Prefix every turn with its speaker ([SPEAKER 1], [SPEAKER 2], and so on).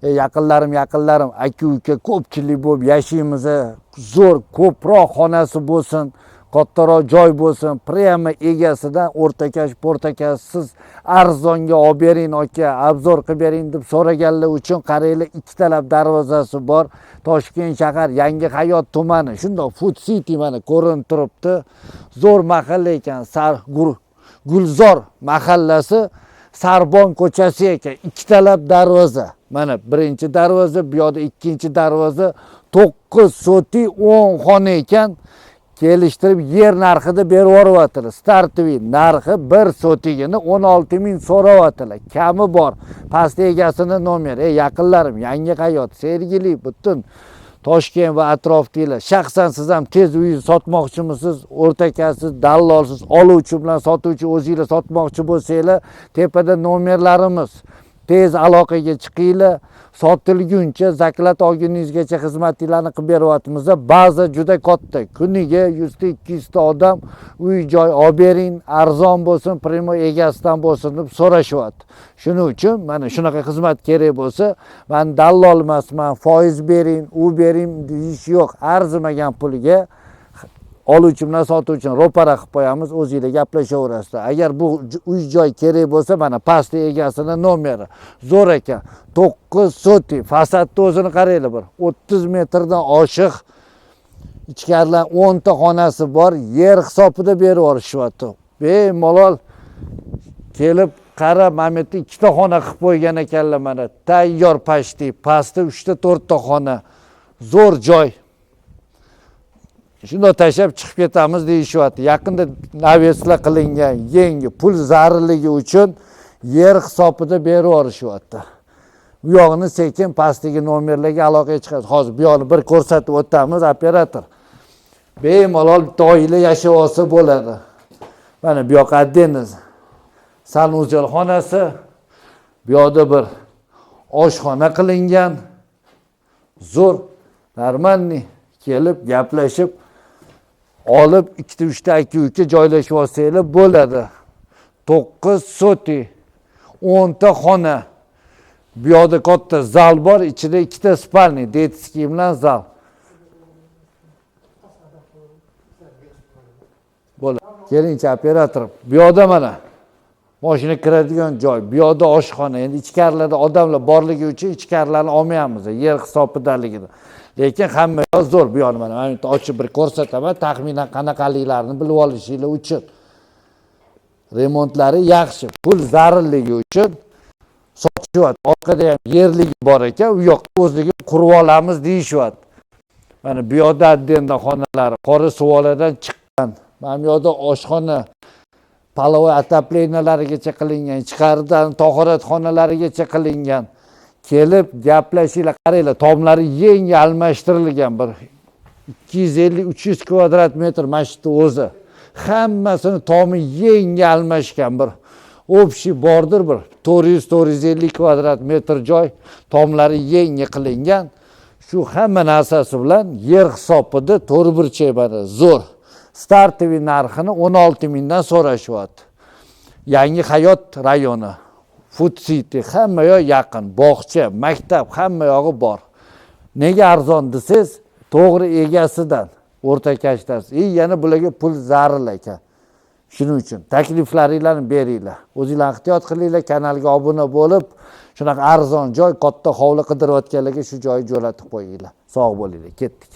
[SPEAKER 1] Yaqinlarim, aka-uka ko'pchilik bo'lib yashaymiz. Zo'r, ko'proq xonasi bo'lsin, kattaroq joy bo'lsin. Prema egasidan o'rtakash-po'rtakashsiz arzonga olib bering aka, obzor qilib bering deb so'raganlar uchun qaranglar, ikkitalab darvozasi bor. Toshkent shahar Yangi Hayot tumani. Shundoq Food City mana ko'rinib turibdi. Zo'r mahalla ekan. Gulzor mahallasi, Sarbon ko'chasi ekan. Ikkitalab darvoza. Mana birinchi darvoza, bu yoqda ikkinchi darvoza. 9 soti 10 xona ekan. Kelishtirib yer narxida berib yuboryaptilar. Startoviy narxi 1 sotigini 16 ming so'rayaptilar. Kami bor. Past egasini nomeri. Yaqinlarim, Yangi Hayot, Sergeli, butun Toshkent va atrofdagilar. Shaxsan siz ham tez uy sotmoqchimisiz, o'rtakasiz, dallolsiz, oluvchi bilan sotuvchi o'zingizlar sotmoqchi bo'lsanglar, tepada nomerlarimiz. Tez aloqaga chiqinglar. Sotilguncha zakat olguningizgacha xizmatlarni qilib beryapmiz. Baza juda katta. Kuniga 100-200 ta odam uy joy olib bering, arzon bo'lsin, primo egasidan bo'lsin deb so'rashyapti. Shuning uchun mana shunaqa xizmat kerak bo'lsa, men dallol emasman, foiz bering, u bering deyish yo'q. Arzimagan pulga oluvchi bilan sotuvchini ro'para qilib qo'yamiz, o'zingizlar gaplashaverasizlar. Agar bu uy joy kerak bo'lsa, mana past egasini nomeri. Zo'r ekan. 9 soti. Fasadni o'zini qaranglar bir. 30 metrdan oshiq. Ichkaridan 10 ta xonasi bor. Yer hisobida berib yuborishyapti. Bemalol kelib qarab, mana bu yerda 2 ta xona qilib qo'ygan ekanlar mana. Tayyor pashti, pastda 3 ta 4 ta xona. Zo'r joy. Shunda tashlab chiqib ketamiz deyishyapti. Yaqinda naveslar qilingan, yangi pul zarurligi uchun yer hisobida berib yuborishyapti. Bu yo'g'ini sekin pastdagi nomerlarga aloqaga chiqadi. Hozir bu yo'g'ini bir ko'rsatib o'tamiz, operator. Bemalol oila yashab olsa bo'ladi. Mana bu yoqqa addeniz sanuzel xonasi, bu yoqda bir oshxona qilingan. Zo'r, normalniy kelib gaplashib olib 2-3 ta aka-uka joylashib olsanglar bo'ladi. 9 soti, 10 ta xona. Bu yoqda katta zal bor, ichida 2 ta spalni, detskiy bilan zal. Bo'ladi. Kelingchi operator. Bu yoqda mana mashina kiradigan joy. Bu yoqda oshxona. Endi ichkarilarda odamlar borligi uchun ichkarilarni olmayapmiz, yer hisobidaligida. Lekin hamma yoq zo'r. Bu yoqni mana men ochib bir ko'rsataman, taxminan qanaqaliklarini bilib olishinglar uchun. Remontlari yaxshi. Pul zarurligi uchun sotishyapti. Orqada ham yerligi bor ekan, u yoqda o'zligi qurib olamiz deyishyapti. Mana bu yoqda addenda xonalari qora suvoladan chiqqan. Mana bu yoqda oshxona, palovoy otopleniyalarigacha qilingan, ichkaridan tahorat xonalarigacha qilingan. Kelib gaplashinglar, qaranglar, tomlari yangi almashtirilgan, bir 250-300 kvadrat metr masjidning o'zi. Hammasini tomi yangi almashgan, bir общий bordir, bir 400-450 kvadrat metr joy, tomlari yangi qilingan. Shu hamma narsasi bilan yer hisobida to'rtburchak mana zo'r. Startoviy narxini 16 mingdan so'rashyapti. Yangi Hayot rayoni. Food City, hamma yoq yaqin, bog'cha, maktab, hamma yog'i bor. Nega arzon desiz, to'g'ri egasidan, o'rtakashdasiz. Yana bularga pul zarur ekan. Shuning uchun takliflaringlarni beringlar. O'zingizlar ehtiyot qilinglar, kanalga obuna bo'lib, shunaqa arzon joy, katta hovli qidirayotganlarga shu joyni jo'natib qo'yinglar. Sog' bo'linglar, ketdik.